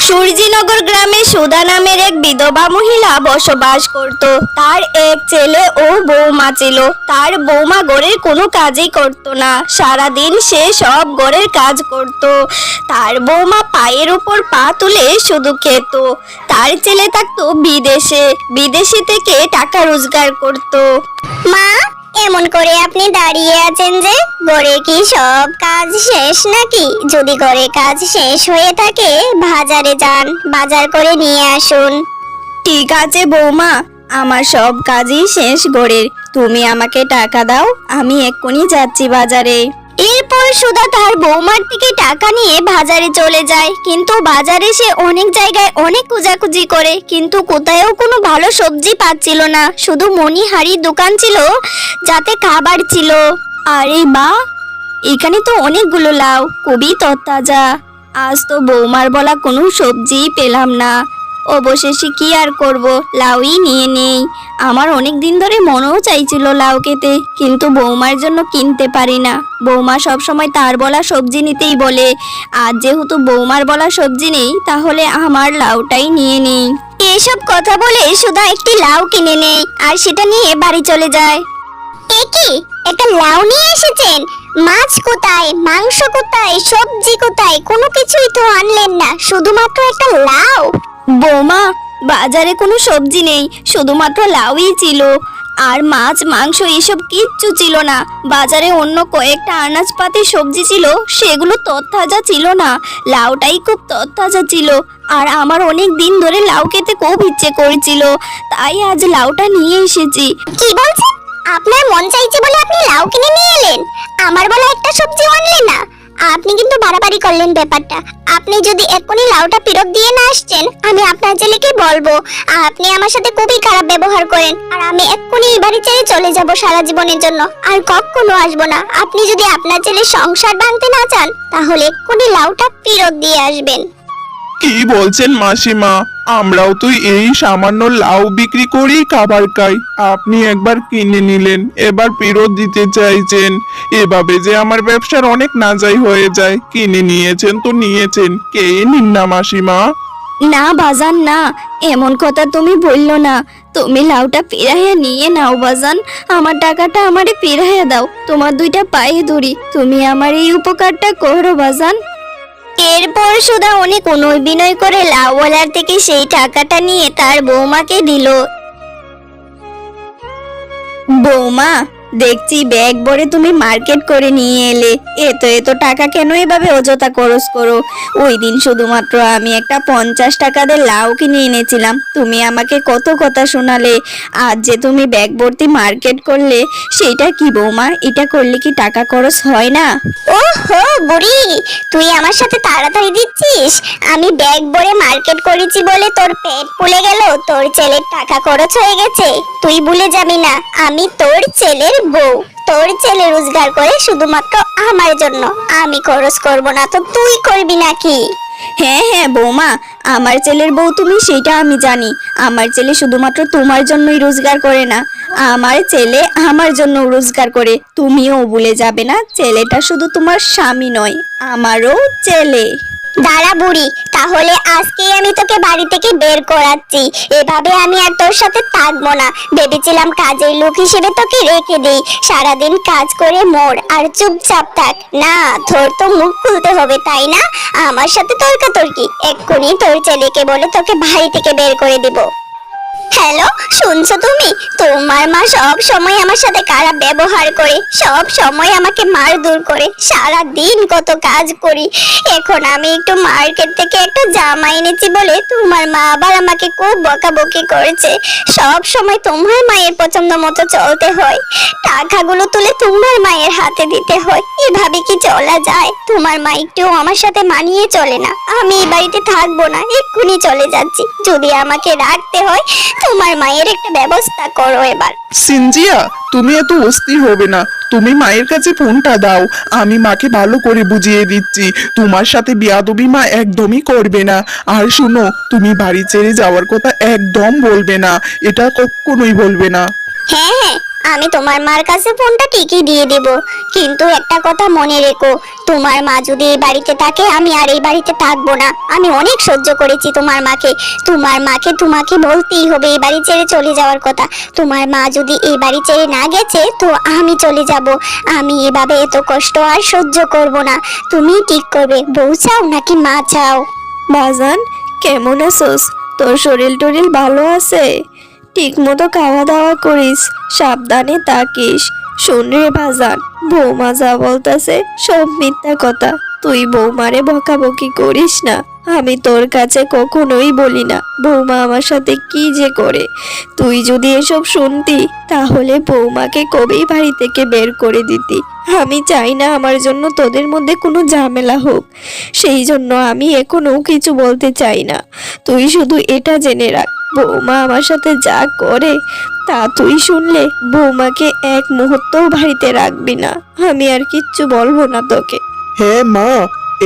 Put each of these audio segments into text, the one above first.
সূর্যিনগর গ্রামে সুধা নামের এক বিধবা মহিলা বসবাস করত। তার এক ছেলে ও বৌমা ছিল। তার বৌমা ঘরের কোনো কাজই করত না, সারাদিন সে সব ঘরের কাজ করত। তার বৌমা পায়ের উপর পা তুলে শুধু খেত। তার ছেলে থাকতো বিদেশে, বিদেশে থেকে টাকা রোজগার করত। মা, এমন করে আপনি দাঁড়িয়ে আছেন যে, ঘরে কি সব কাজ শেষ নাকি? যদি ঘরে কাজ শেষ হয়ে থাকে বাজারে যান, বাজার করে নিয়ে আসুন। ঠিক আছে বৌমা, আমার সব কাজই শেষ ঘরের। তুমি আমাকে টাকা দাও, আমি এক্ষুনি যাচ্ছি বাজারে। এরপর সুধা তার বৌমার থেকে টাকা নিয়ে বাজারে চলে যায়। কিন্তু বাজারে সে অনেক জায়গায় অনেক খোঁজাখুঁজি করে, কিন্তু কোথাও কোনো ভালো সবজি পাচ্ছিল না। শুধু মণিহারির দোকান ছিল যাতে খাবার ছিল। আরে বা, এখানে তো অনেকগুলো লাউ, খুবই তরতাজা। আজ তো বৌমার বলা কোনো সবজি পেলাম না। অবশেষে কি আর করব, লাউই নিয়ে নেই। আমার অনেক দিন ধরে মনেও চাইছিল লাউ খেতে, কিন্তু বৌমার জন্য কিনতে পারি না। বৌমা সবসময় তার বলা সবজি নিতেই বলে। আজ যেহেতু বৌমার বলা সবজি নেই, তাহলে আমার লাউটাই নিয়ে নেই। এসব কথা বলে সুধা একটি লাউ কিনে নেয় আর সেটা নিয়ে বাড়ি চলে যায়। এ কি, একটা লাউ নিয়ে এসেছেন? মাছ কোথায়, মাংস কোথায়, সবজি কোথায়? কোনো কিছুই তো আনলেন না, শুধুমাত্র একটা লাউ। বৌমা, বাজারে কোনো সবজি নেই, শুধুমাত্র লাউই ছিল। আর মাছ মাংস এসব কিচ্ছু ছিল না। বাজারে অন্য কয়েকটা আনাজপাতি সবজি ছিল, সেগুলো তরতাজা ছিল না। লাউটাই খুব তরতাজা ছিল। আর আমার অনেক দিন ধরে লাউ খেতে খুব ইচ্ছে করেছিল, তাই আজ লাউটা নিয়ে এসেছি। কি বলছেন? আপনার মন চাইছে বলে আপনি লাউ কিনে নিয়ে এলেন? আমার বলা একটা সবজি আনলেন না? আপনি কিন্তু বাড়াবাড়ি করলেন ব্যাপারটা। আপনি যদি এক্ষুনি লাউটা ফেরত দিয়ে না আসছেন, আমি আপনার ছেলেকে বলবো আপনি আমার সাথে খুবই খারাপ ব্যবহার করেন। আর আমি এক্ষুনি এই বাড়ি ছেড়ে চলে যাব সারা জীবনের জন্য, আর কখনো আসবো না। আপনি যদি আপনার ছেলের সংসার ভাঙতে না চান, তাহলে এক্ষুনি লাউটা ফেরত দিয়ে আসবেন। কি বলছেন মাসিমা? আমরাও তো এই সামান্য লাউ বিক্রি করেই খাবার খাই। আপনি একবার কিনে নিলেন, এবার ফেরত দিতে চাইছেন। এভাবে যে আমার ব্যবসার অনেক নাজাই হয়ে যায়। কিনে নিয়েছেন তো নিয়েছেন, কে নিন না মাসিমা। না বাজান না, এমন কথা তুমি বললো না। তুমি লাউটা ফিরাইয়া নিয়ে নাও বাজান। আমার টাকাটা আমারে ফিরাইয়া দাও, তোমার দুইটা পায়ে ধরি। তুমি আমার এই উপকারটা করো বাজান। এরপর সুধা অনেক বিনয় করে লাউওয়ালার থেকে সেই টাকাটা নিয়ে তার বৌমাকে দিল। বৌমা, দেখছি ব্যাগ ভরে তুমি মার্কেট করে নিয়ে এলে। এত টাকা কেন এভাবে অযথা খরচ করো? ওই দিন শুধুমাত্র আমি একটা 50 টাকা দিয়ে লাউ কিনে এনেছিলাম, তুমি আমাকে কত কথা শোনালে। আজ যে তুমি ব্যাগ ভর্তি মার্কেট করলে, সেটা কি বৌমা? এটা করলে কি টাকা খরচ হয় না? ওহো বুড়ি, তুই আমার সাথে তাড়াতাড়ি দিচ্ছিস। আমি ব্যাগ ভরে মার্কেট করেছি বলে তোর পেট ফুলে গেল, তোর ছেলের টাকা খরচ হয়ে গেছে। তুই ভুলে যাবি না, আমি তোর ছেলের বউ। তোর ছেলে রোজগার করে শুধুমাত্র আমার জন্য, আমি খরচ করব না তো তুই করবি নাকি? হ্যাঁ হ্যাঁ বৌমা, আমার ছেলের বউ তুমি, সেটা আমি জানি। আমার ছেলে শুধুমাত্র তোমার জন্যই রোজগার করে না, আমার ছেলে আমার জন্য রোজগার করে। তুমিও ভুলে যাবে না, ছেলেটা শুধু তোমার স্বামী নয়, আমারও ছেলে। দাঁড়া বুড়ি, তাহলে আজকেই আমি তোকে বাড়ি থেকে বের করাচ্ছি। এভাবে আমি আর তোর সাথে থাকবো না। ভেবেছিলাম কাজের লোক হিসেবে তোকে রেখে দেই, সারাদিন কাজ করে মোর আর চুপচাপ থাক। না, তোর তো মুখ খুলতে হবে, তাই না? আমার সাথে তর্কাতর্কি। এক্ষুনি তোর ছেলেকে বলে তোকে বাড়ি থেকে বের করে দিব। হ্যালো, শুনছো তুমি? তোমার মা সব সময় আমার সাথে খারাপ ব্যবহার করে, সব সময় আমাকে মারধর করে। সারা দিন কত কাজ করি। এখন আমি একটু মার্কেট থেকে একটা জামা এনেছি বলে তোমার মা আবার আমাকে খুব বকাবকি করেছে। সব সময় তোমার মায়ের পছন্দ মতো চলতে হয়, টাকাগুলো তুলে তোমার মায়ের হাতে দিতে হয়। এভাবে কি চলা যায়? তোমার মা একটু আমার সাথে মানিয়ে চলে না। আমি এই বাড়িতে থাকবো না, এক্ষুনি চলে যাচ্ছি। যদি আমাকে রাখতে হয়, তোমার মায়ের একটা ব্যবস্থা করো এবার। সিনজিয়া, তুমি এত অস্থির হবে না। তুমি মায়ের কাছে ফোনটা দাও, আমি মাকে ভালো করে বুঝিয়ে দিচ্ছি। তোমার সাথে বিয়াদবি মা একদমই করবে না। আর শুনো, তুমি বাড়ি ছেড়ে যাওয়ার কথা একদম বলবে না, এটা কখনোই বলবে না। হ্যাঁ হ্যাঁ, আমি তোমার মার কাছে ফোনটা ঠিকই দিয়ে দেব, কিন্তু একটা কথা মনে রেখো, তোমার মা যদি এই বাড়িতে থাকে আমি আর এই বাড়িতে থাকবো না। আমি অনেক সহ্য করেছি তোমার মাকে। তোমার মাকে তোমাকে বলতেই হবে এই বাড়ি ছেড়ে চলে যাওয়ার কথা। তোমার মা যদি এই বাড়ি ছেড়ে না গেছে তো আমি চলে যাব। আমি এভাবে এত কষ্ট আর সহ্য করব না। তুমি ঠিক করবে, বউ চাও নাকি মা চাও? বাজান, কেমন আছোস? তোর শরীর টরিল ভালো আছে? ঠিক মতো খাওয়া দাওয়া করিস, সাবধানে থাকিস। শোন রে বাজান, বৌমা যা বলতাছে সব মিথ্যা কথা। তুই বৌমারে বকাবকি করিস না। আমি তোর কাছে কখনোই বলি না বৌমা আমার সাথে কি যে করে। তুই যদি এসব শুনতি তাহলে বৌমাকে কবেই বাড়ি থেকে বের করে দিতি। আমি চাই না আমার জন্য তোদের মধ্যে কোনো ঝামেলা হোক, সেই জন্য আমি এখনো কিছু বলতে চাই না। তুই শুধু এটা জেনে রাখ, বৌমা আমার সাথে যা করে তা তুই শুনলে বৌমাকে এক মুহূর্তও বাড়িতে রাখবি না। আমি আর কিচ্ছু বলবো না তোকে। হ্যাঁ মা,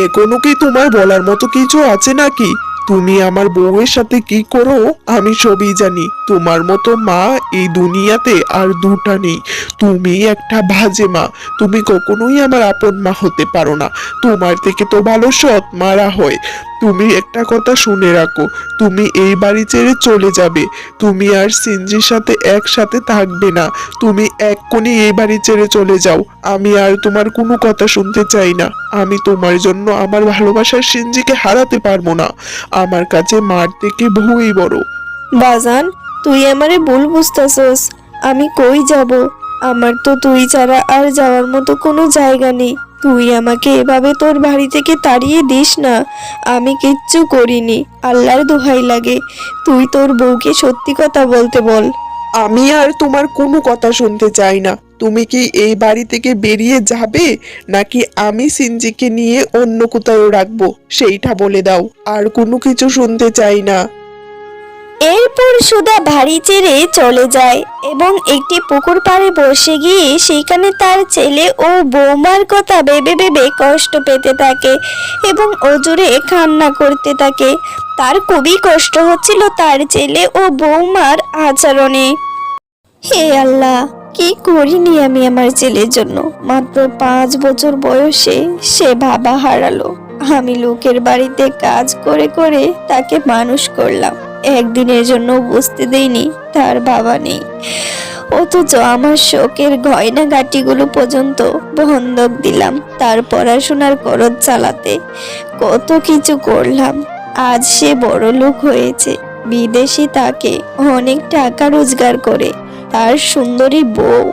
এখনো কি তোমার বলার মতো কিছু আছে নাকি? তুমি আমার বউয়ের সাথে কি করো আমি সবই জানি। তোমার মতো মা এই দুনিয়াতে আর দুটা নেই। তুমি একটা বাজে মা। তুমি কখনোই আমার আপন মা হতে পারো না। তোমার থেকে তো ভালো সৎ মারা হয়। তুমি একটা কথা শুনে রাখো, তুমি এই বাড়ি ছেড়ে চলে যাবে। তুমি আর সিনজির সাথে একসাথে থাকবে না। তুমি এক্ষুনি এই বাড়ি ছেড়ে চলে যাও। আমি আর তোমার কোনো কথা শুনতে চাই না। আমি তোমার জন্য আমার ভালোবাসার সিনজিকে হারাতে পারবো না। আমার কাছে মার থেকে বউই বড়। বাজান, তুই আমারে ভুল বুঝতেছস। আমি কই যাব? আমার তো তুই ছাড়া আর যাওয়ার মতো কোনো জায়গা নেই। তুই আমাকে এভাবে তোর বাড়ি থেকে তাড়িয়ে দিস না। আমি কিচ্ছু করিনি, আল্লাহর দোহাই লাগে। তুই তোর বউকে সত্যি কথা বলতে বল। আমি আর তোমার কোনো কথা শুনতে চাই না। তুমি কি এই বাড়ি থেকে বেরিয়ে যাবে, নাকি আমি সিনজিকে নিয়ে অন্য কোথাও রাখবো সেইটা বলে দাও। আর কোনো কিছু শুনতে চাই না। এরপর সুধা বাড়ি ছেড়ে চলে যায় এবং একটি পুকুর পাড়ে বসে গিয়ে সেখানে তার ছেলে ও বৌমার কথা ভেবে ভেবে কষ্ট পেতে থাকে এবং অজুরে কান্না করতে থাকে। তার খুবই কষ্ট হচ্ছিল তার ছেলে ও বৌমার আচরণে। হে আল্লাহ, কি করিনি আমি আমার ছেলের জন্য। মাত্র 5 বছর বয়সে সে বাবা হারালো। আমি লোকের বাড়িতে কাজ করে করে তাকে মানুষ করলাম। একদিনের জন্য বুঝতে দেইনি তার বাবা নেই, অথচ আমার শোকের গয়না গাটিগুলো পর্যন্ত বন্ধক দিলাম তার পড়াশোনার খরচ চালাতে। কত কিছু করলাম, আজ সে বড় লোক হয়েছে। বিদেশে তাকে অনেক টাকা রোজগার করে। তার সুন্দরী বউ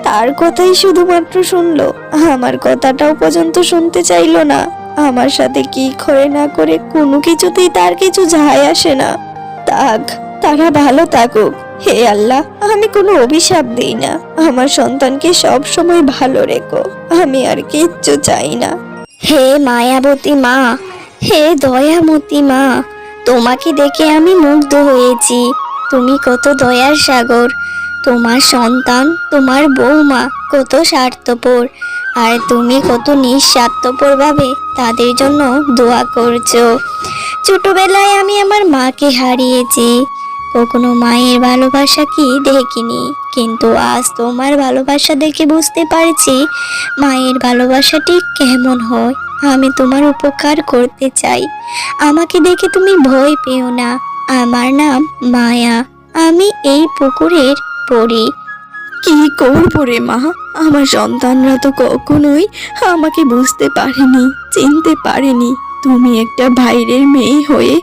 তার কথাই শুধুমাত্র শুনলো, আমার কথাটাও পর্যন্ত শুনতে চাইলো না। আমার সাথে কি করে না করে কোনো কিছুতেই তার কিছু যায় আসে না। থাক, তারা ভালো থাকুক। হে আল্লাহ, আমি কোনো অভিশাপ দিই না। আমার সন্তানকে সব সময় ভালো রেখো। আমি আর কিচ্ছু চাই না। হে মায়াবতী মা, হে দয়ামতী মা, তোমাকে দেখে আমি মুগ্ধ হয়েছি। তুমি কত দয়ার সাগর। তোমার সন্তান, তোমার বৌমা কত স্বার্থপর, আর তুমি কত নিঃস্বার্থপর ভাবে তাদের জন্য দোয়া করছো। ছোটবেলায় আমি আমার মাকে হারিয়েছি, কখনো মায়ের ভালোবাসা কি দেখিনি, কিন্তু আজ তোমার ভালোবাসা দেখে বুঝতে পারছি মায়ের ভালোবাসাটি কেমন হয়। আমি তোমার উপকার করতে চাই। আমাকে দেখে তুমি ভয় পেও না। আমার নাম মায়া, আমি এই পুকুরের পড়ি। কি করবো রে মা, আমার সন্তানরা তো কখনোই আমাকে বুঝতে পারেনি, চিনতে পারেনি। তুমি একটা বাইরের মেয়ে হয়ে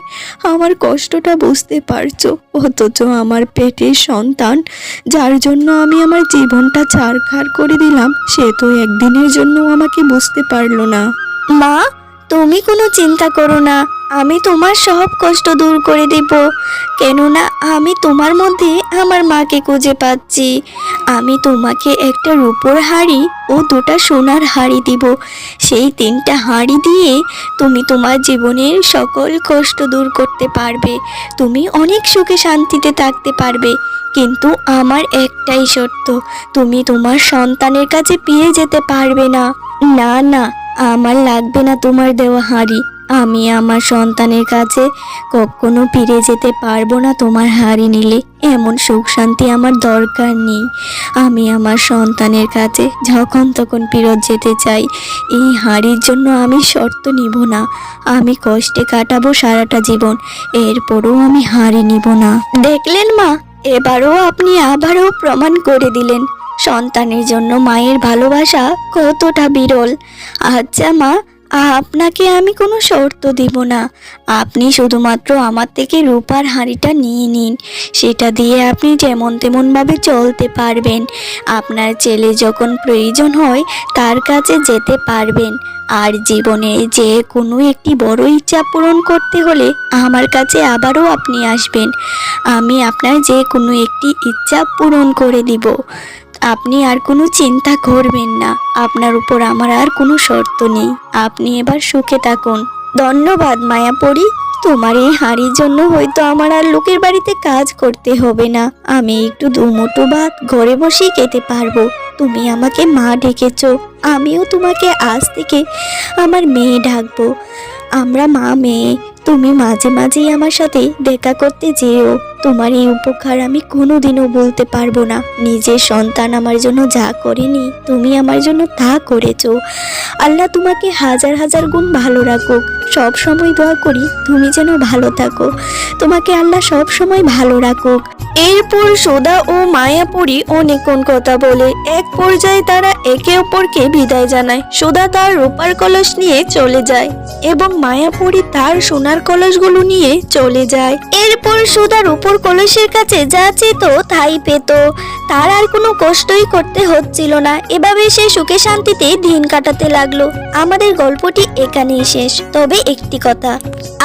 আমার কষ্টটা বুঝতে পারছো, অথচ আমার পেটের সন্তান, যার জন্য আমি আমার জীবনটা ছারখার করে দিলাম, সে তো একদিনের জন্য আমাকে বুঝতে পারলো না। মা, তুমি কোনো চিন্তা করো না, আমি তোমার সব কষ্ট দূর করে দেব। কেননা আমি তোমার মধ্যে আমার মাকে খুঁজে পাচ্ছি। আমি তোমাকে একটা রূপোর হাঁড়ি ও 2টা সোনার হাঁড়ি দিব। সেই 3টা হাঁড়ি দিয়ে তুমি তোমার জীবনের সকল কষ্ট দূর করতে পারবে। তুমি অনেক সুখে শান্তিতে থাকতে পারবে। কিন্তু আমার একটাই শর্ত, তুমি তোমার সন্তানের কাছে ফিরে যেতে পারবে না। না না, আমার লাগবে না তোমার দেওয়া হাঁড়ি। আমি আমার সন্তানের কাছে কখনো ফিরে যেতে পারবো না তোমার হাড়ি নিলে। এমন সুখ শান্তি আমার দরকার নেই। আমি আমার সন্তানের কাছে যখন তখন ফেরত যেতে চাই। এই হাড়ির জন্য আমি শর্ত নিব না। আমি কষ্টে কাটাবো সারাটা জীবন, এরপরও আমি হাড়ি নিব না। দেখলেন মা, এবারও আপনি আবারও প্রমাণ করে দিলেন সন্তানের জন্য মায়ের ভালোবাসা কতটা বিরল। আচ্ছা মা, আপনাকে আমি কোনো শর্ত দিব না। আপনি শুধুমাত্র আমার থেকে রূপার হাঁড়িটা নিয়ে নিন। সেটা দিয়ে আপনি যেমন তেমনভাবে চলতে পারবেন। আপনার ছেলে যখন প্রয়োজন হয় তার কাছে যেতে পারবেন। আর জীবনে যে কোনো একটি বড় ইচ্ছা পূরণ করতে হলে আমার কাছে আবারও আপনি আসবেন। আমি আপনার যে কোনো একটি ইচ্ছা পূরণ করে দিব। আপনি আর কোনো চিন্তা করবেন না। আপনার উপর আমার আর কোনো শর্ত নেই। আপনি এবার সুখে থাকুন। ধন্যবাদ মায়াপরি। তোমার এই হাঁড়ির জন্য হয়তো আমার আর লোকের বাড়িতে কাজ করতে হবে না। আমি একটু দুমুঠো ভাত ঘরে বসেই খেতে পারবো। তুমি আমাকে মা ডেকেছো, আমিও তোমাকে আজ থেকে আমার মেয়ে ডাকবো। আমরা মা মেয়ে। তুমি মাঝে মাঝেই আমার সাথে দেখা করতে যেও। তোমার এই উপকার আমি কোনোদিনও বলতে পারবো না। নিজের সন্তান আমার জন্য যা করেনি, তুমি আমার জন্য তা করেছো। আল্লাহ তোমাকে হাজার হাজার গুণ ভালো রাখুক। সব সময় দোয়া করি তুমি যেন ভালো থাকো। তোমাকে আল্লাহ সব সময় ভালো রাখুক। এরপর সুধা ও মায়াপুরী অনেকক্ষণ কথা বলে এক পর্যায়ে তারা একে অপরকে বিদায় জানায়। সুধা তার রূপার কলস নিয়ে চলে যায় এবং মায়াপুরী তার সোনার কলসগুলো নিয়ে চলে যায়। এরপর সুধা রূপর কলসের কাছে যা চেত তাই পেত। তার আর কোনো কষ্টই করতে হচ্ছিল না। এভাবে সে সুখে শান্তিতে দিন কাটাতে লাগলো। আমাদের গল্পটি এখানেই শেষ। তবে একটি কথা,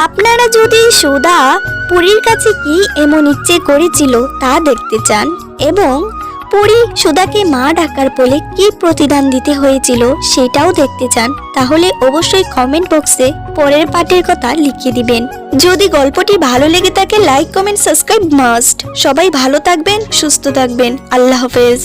আপনারা যদি সুধা পুরীর কাছে কি এমন ইচ্ছে করেছিল তা দেখতে চান এবং পরী সুধাকে মা ডাকার বলে কি প্রতিদান দিতে হয়েছিল সেটাও দেখতে চান, তাহলে অবশ্যই কমেন্ট বক্সে পরের পার্টের কথা লিখে দিবেন। যদি গল্পটি ভালো লেগে থাকে লাইক কমেন্ট সাবস্ক্রাইব মাস্ট। সবাই ভালো থাকবেন, সুস্থ থাকবেন। আল্লাহ হাফেজ।